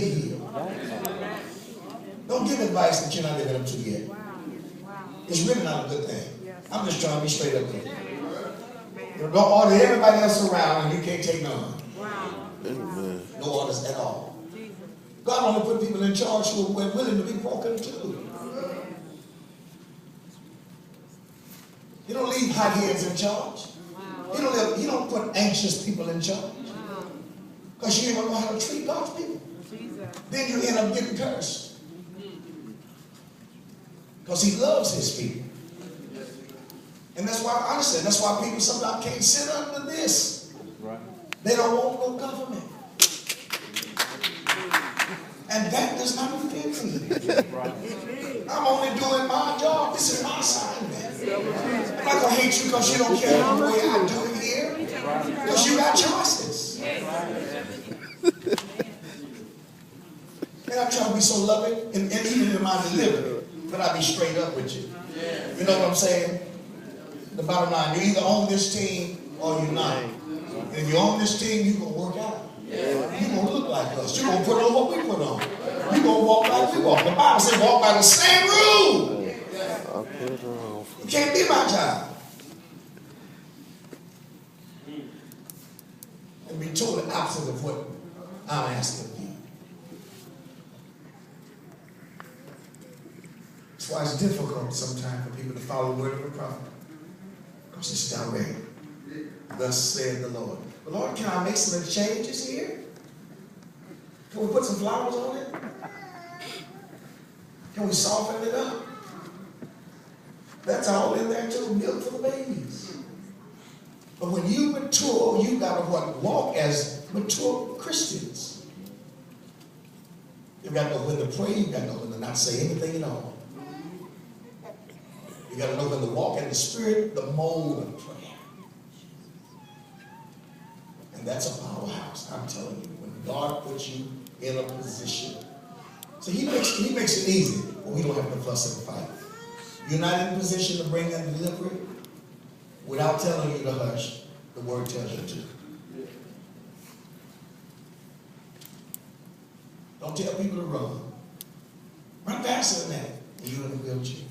get healed. Don't give advice that you're not living up to yet. It's really not a good thing. I'm just trying to be straight up with you. Don't order everybody else around and you can't take none. No orders at all. God only put people in charge who are willing to be broken too. He don't leave hotheads in charge. He don't put anxious people in charge. Because you don't know how to treat God's people. Then you end up getting cursed. Because he loves his people. And that's why, honestly, that's why people sometimes can't sit under this. They don't want no government. And that does not offend me. I'm only doing my job. This is my assignment. I'm not going to hate you because you don't care the way I do it here. Because you got choices. And I'm trying to be so loving and even in my delivery, but I be straight up with you. You know what I'm saying? The bottom line, you either own this team or you're not. And if you own this team, you're going to work out. You're going to look like us. You're going to put on what we put on. You're going to walk like we walk. The Bible says walk by the same rule. You can't be my child. And be totally opposite of what I'm asking of you. That's why it's difficult sometimes for people to follow the word of a prophet. Because it's direct. Thus said the Lord. But Lord, can I make some changes here? Can we put some flowers on it? Can we soften it up? That's all in there too. Milk for the babies. But when you mature, you got to walk as mature Christians. You got to know when to pray. You got to know when to not say anything at all. You got to know when to walk in the Spirit, the mode of prayer. And that's a powerhouse, I'm telling you. When God puts you in a position. So he makes it easy, but we don't have to fuss and fight. You're not in a position to bring that delivery without telling you to hush. The word tells you to. Don't tell people to run. Run faster than that. And you're in a wheelchair.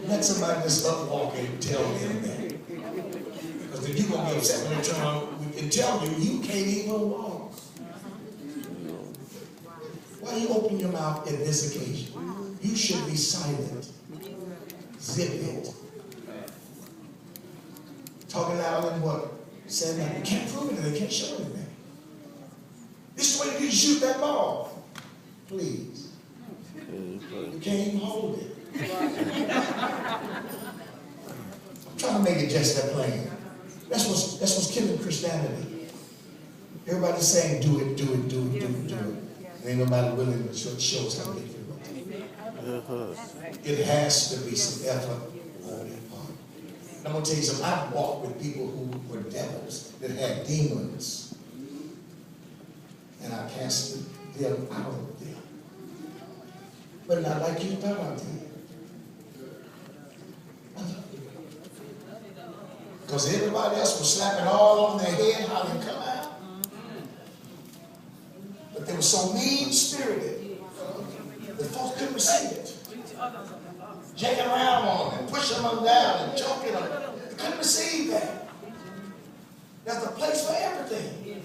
Let somebody that's up walking tell them that. Because then you're going to be upset when they turn around and tell you can't even walk. Why you open your mouth at this occasion? You should be silent. Zip it. Talking loud and what? Saying that you can't prove anything, they can't show anything. This is the way you shoot that ball. Please. You can't even hold it. I'm trying to make it just that plain. That's what's killing Christianity. Everybody's saying do it, do it, do it, do it, do it. And ain't nobody willing to show us how to get through it. It has to be some effort on your part. And I'm going to tell you something. I've walked with people who were devils, that had demons. And I casted them out of them. But not like you thought I did. Because everybody else was slapping all on their head how they come out. But they were so mean-spirited that folks couldn't receive it. Jagging around on them, pushing them down and choking them. They couldn't receive that. There's a place for everything.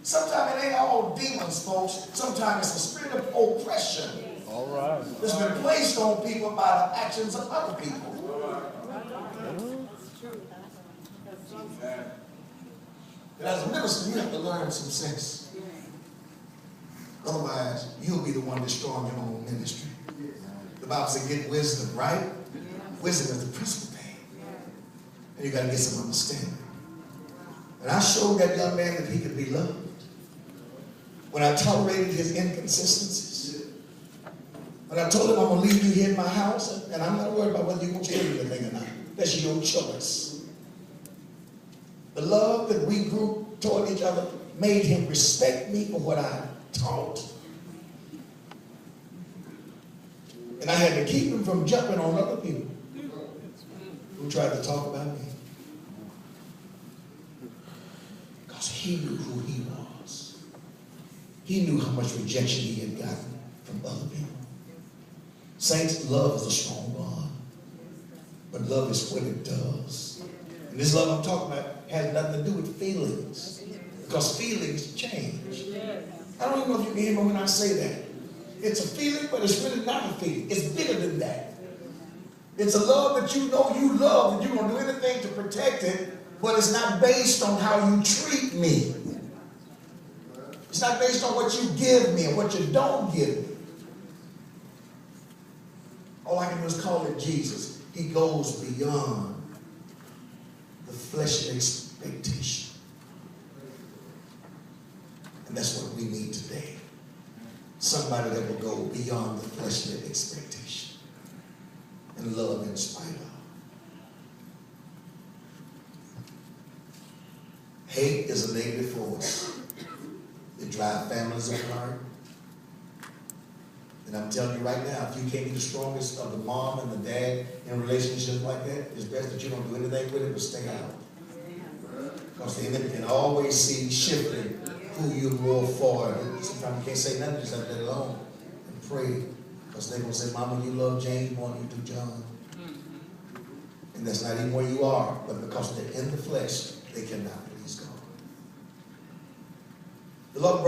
Sometimes it ain't all demons, folks. Sometimes it's the spirit of oppression. All right. That's been placed on people by the actions of other people. And as a minister, you have to learn some sense. Otherwise, you'll be the one destroying your own ministry. The Bible says get wisdom, right? Wisdom is the principal thing. And you got to get some understanding. And I showed that young man that he could be loved. When I tolerated his inconsistencies. When I told him I'm going to leave you here in my house, and I'm not worried about whether you're going to tell me anything or not. That's your choice. The love that we grew toward each other made him respect me for what I taught. And I had to keep him from jumping on other people who tried to talk about me. Because he knew who he was. He knew how much rejection he had gotten from other people. Saints, love is a strong bond. But love is what it does. And this love I'm talking about has nothing to do with feelings. Because feelings change. I don't even know if you can hear me when I say that. It's a feeling, but it's really not a feeling. It's bigger than that. It's a love that you know you love and you're going to do anything to protect it, but it's not based on how you treat me. It's not based on what you give me and what you don't give me. All I can do is call it Jesus. He goes beyond the fleshly expectation. And that's what we need today. Somebody that will go beyond the fleshly expectation and love in spite of. Hate is a negative force. It drives families apart. And I'm telling you right now, if you can't be the strongest of the mom and the dad in relationships like that, it's best that you don't do anything with it, but stay out. Because the enemy can always see shifting who you're more for. Sometimes you can't say nothing, just let it alone and pray. Because they're going to say, Mama, you love James more than you do John. And that's not even where you are. But because they're in the flesh, they cannot please God. The Lord